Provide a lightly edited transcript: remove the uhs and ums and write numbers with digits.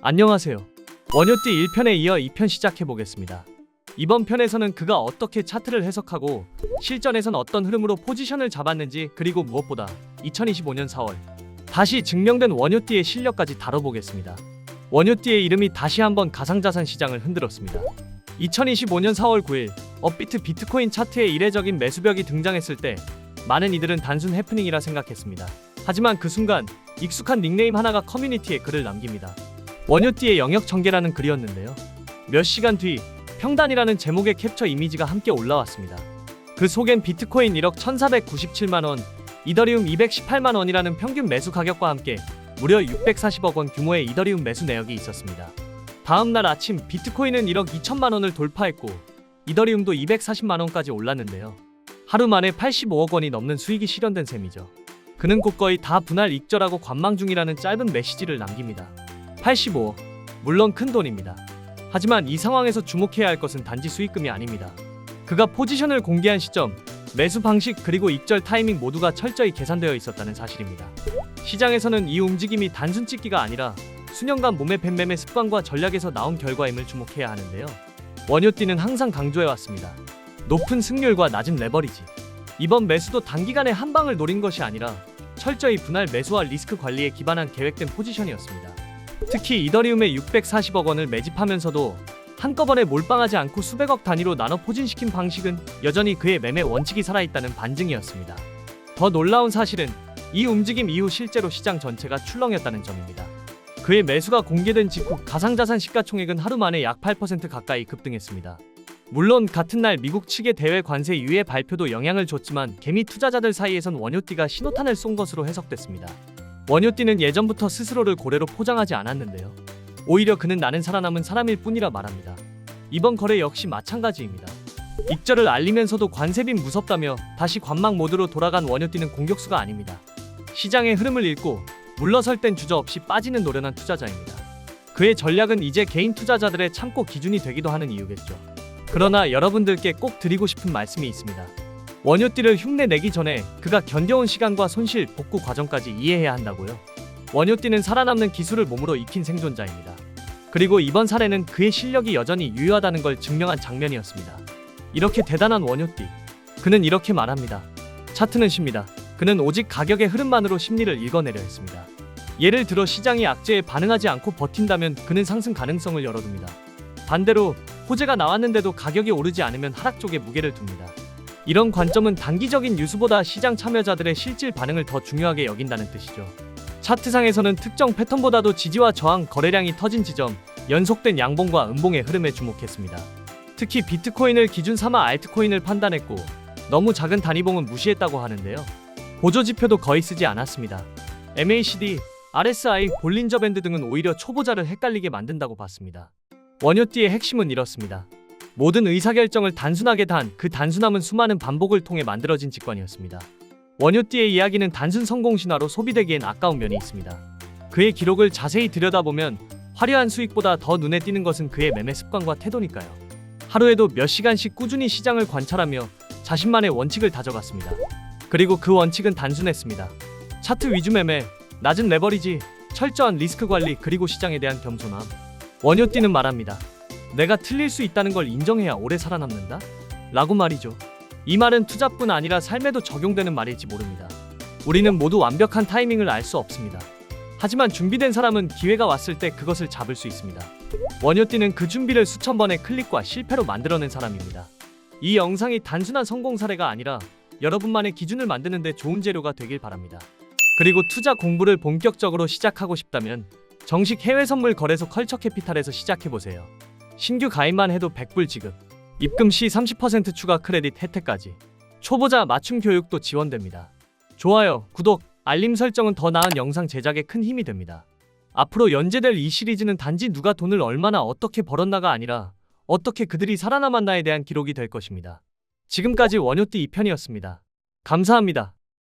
안녕하세요. 원효띠 1편에 이어 2편 시작해보겠습니다. 이번 편에서는 그가 어떻게 차트를 해석하고 실전에선 어떤 흐름으로 포지션을 잡았는지, 그리고 무엇보다 2025년 4월 다시 증명된 원효띠의 실력까지 다뤄보겠습니다. 원효띠의 이름이 다시 한번 가상자산 시장을 흔들었습니다. 2025년 4월 9일 업비트 비트코인 차트에 이례적인 매수벽이 등장했을 때 많은 이들은 단순 해프닝이라 생각했습니다. 하지만 그 순간 익숙한 닉네임 하나가 커뮤니티에 글을 남깁니다. 원효띠의 영역 전개라는 글이었는데요. 몇 시간 뒤 평단이라는 제목의 캡처 이미지가 함께 올라왔습니다. 그 속엔 비트코인 1억 1497만원, 이더리움 218만원이라는 평균 매수 가격과 함께 무려 640억원 규모의 이더리움 매수 내역이 있었습니다. 다음날 아침 비트코인은 1억 2천만원을 돌파했고 이더리움도 240만원까지 올랐는데요. 하루 만에 85억원이 넘는 수익이 실현된 셈이죠. 그는 곧 거의 다 분할 익절하고 관망 중이라는 짧은 메시지를 남깁니다. 85억, 물론 큰 돈입니다. 하지만 이 상황에서 주목해야 할 것은 단지 수익금이 아닙니다. 그가 포지션을 공개한 시점, 매수 방식 그리고 익절 타이밍 모두가 철저히 계산되어 있었다는 사실입니다. 시장에서는 이 움직임이 단순 찍기가 아니라 수년간 몸의 뱀매매 습관과 전략에서 나온 결과임을 주목해야 하는데요. 원효띠는 항상 강조해왔습니다. 높은 승률과 낮은 레버리지. 이번 매수도 단기간에 한 방을 노린 것이 아니라 철저히 분할 매수와 리스크 관리에 기반한 계획된 포지션이었습니다. 특히 이더리움의 640억 원을 매집하면서도 한꺼번에 몰빵하지 않고 수백억 단위로 나눠 포진시킨 방식은 여전히 그의 매매 원칙이 살아있다는 반증이었습니다. 더 놀라운 사실은 이 움직임 이후 실제로 시장 전체가 출렁였다는 점입니다. 그의 매수가 공개된 직후 가상자산 시가총액은 하루 만에 약 8% 가까이 급등했습니다. 물론 같은 날 미국 측의 대외 관세 유예 발표도 영향을 줬지만 개미 투자자들 사이에선 원효띠가 신호탄을 쏜 것으로 해석됐습니다. 원효띠는 예전부터 스스로를 고래로 포장하지 않았는데요. 오히려 그는 나는 살아남은 사람일 뿐이라 말합니다. 이번 거래 역시 마찬가지입니다. 익절을 알리면서도 관세빈 무섭다며 다시 관망 모드로 돌아간 원효띠는 공격수가 아닙니다. 시장의 흐름을 읽고 물러설 땐 주저없이 빠지는 노련한 투자자입니다. 그의 전략은 이제 개인 투자자들의 참고 기준이 되기도 하는 이유겠죠. 그러나 여러분들께 꼭 드리고 싶은 말씀이 있습니다. 원효띠를 흉내내기 전에 그가 견뎌온 시간과 손실, 복구 과정까지 이해해야 한다고요. 원효띠는 살아남는 기술을 몸으로 익힌 생존자입니다. 그리고 이번 사례는 그의 실력이 여전히 유효하다는 걸 증명한 장면이었습니다. 이렇게 대단한 원효띠, 그는 이렇게 말합니다. 차트는 쉽니다. 그는 오직 가격의 흐름만으로 심리를 읽어내려 했습니다. 예를 들어 시장이 악재에 반응하지 않고 버틴다면 그는 상승 가능성을 열어둡니다. 반대로 호재가 나왔는데도 가격이 오르지 않으면 하락 쪽에 무게를 둡니다. 이런 관점은 단기적인 뉴스보다 시장 참여자들의 실질 반응을 더 중요하게 여긴다는 뜻이죠. 차트상에서는 특정 패턴보다도 지지와 저항, 거래량이 터진 지점, 연속된 양봉과 음봉의 흐름에 주목했습니다. 특히 비트코인을 기준 삼아 알트코인을 판단했고 너무 작은 단위봉은 무시했다고 하는데요. 보조지표도 거의 쓰지 않았습니다. MACD, RSI, 볼린저 밴드 등은 오히려 초보자를 헷갈리게 만든다고 봤습니다. 원효띠의 핵심은 이렇습니다. 모든 의사결정을 단순하게 그 단순함은 수많은 반복을 통해 만들어진 직관이었습니다. 원효띠의 이야기는 단순 성공 신화로 소비되기엔 아까운 면이 있습니다. 그의 기록을 자세히 들여다보면 화려한 수익보다 더 눈에 띄는 것은 그의 매매 습관과 태도니까요. 하루에도 몇 시간씩 꾸준히 시장을 관찰하며 자신만의 원칙을 다져갔습니다. 그리고 그 원칙은 단순했습니다. 차트 위주 매매, 낮은 레버리지, 철저한 리스크 관리, 그리고 시장에 대한 겸손함. 원효띠는 말합니다. 내가 틀릴 수 있다는 걸 인정해야 오래 살아남는다? 라고 말이죠. 이 말은 투자뿐 아니라 삶에도 적용되는 말일지 모릅니다. 우리는 모두 완벽한 타이밍을 알 수 없습니다. 하지만 준비된 사람은 기회가 왔을 때 그것을 잡을 수 있습니다. 원효띠는 그 준비를 수천 번의 클릭과 실패로 만들어낸 사람입니다. 이 영상이 단순한 성공 사례가 아니라 여러분만의 기준을 만드는 데 좋은 재료가 되길 바랍니다. 그리고 투자 공부를 본격적으로 시작하고 싶다면 정식 해외 선물 거래소 컬처캐피탈에서 시작해보세요. 신규 가입만 해도 100불 지급, 입금 시 30% 추가 크레딧 혜택까지, 초보자 맞춤 교육도 지원됩니다. 좋아요, 구독, 알림 설정은 더 나은 영상 제작에 큰 힘이 됩니다. 앞으로 연재될 이 시리즈는 단지 누가 돈을 얼마나 어떻게 벌었나가 아니라 어떻게 그들이 살아남았나에 대한 기록이 될 것입니다. 지금까지 원효띠 2편이었습니다. 감사합니다.